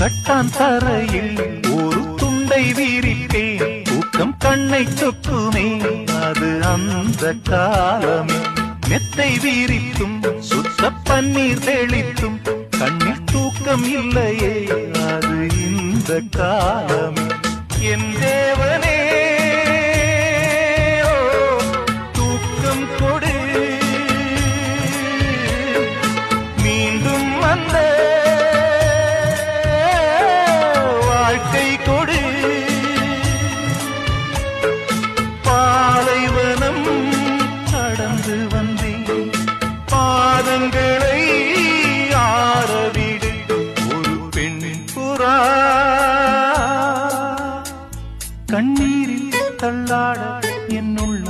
கட்டான் தரையில் ஒரு துண்டை விரிப்பேன், தூக்கம் கண்ணை சொக்குமே அது அந்த காலமே. மெத்தை விரித்தும் சுத்த பன்னீர் தெளித்தும் கண்ணில் தூக்கம் இல்லையே அது இந்த காலமே. என் தேவனே தூக்கம் கொடு, மீண்டும் அந்த வாழ்க்கை கொடு. பாலைவனம் கடந்து வந்தேன், பாதங்களை ஆரவிடு. ஒரு பெண் புறா கண்ணீரில் தள்ளாட என்னுள்ள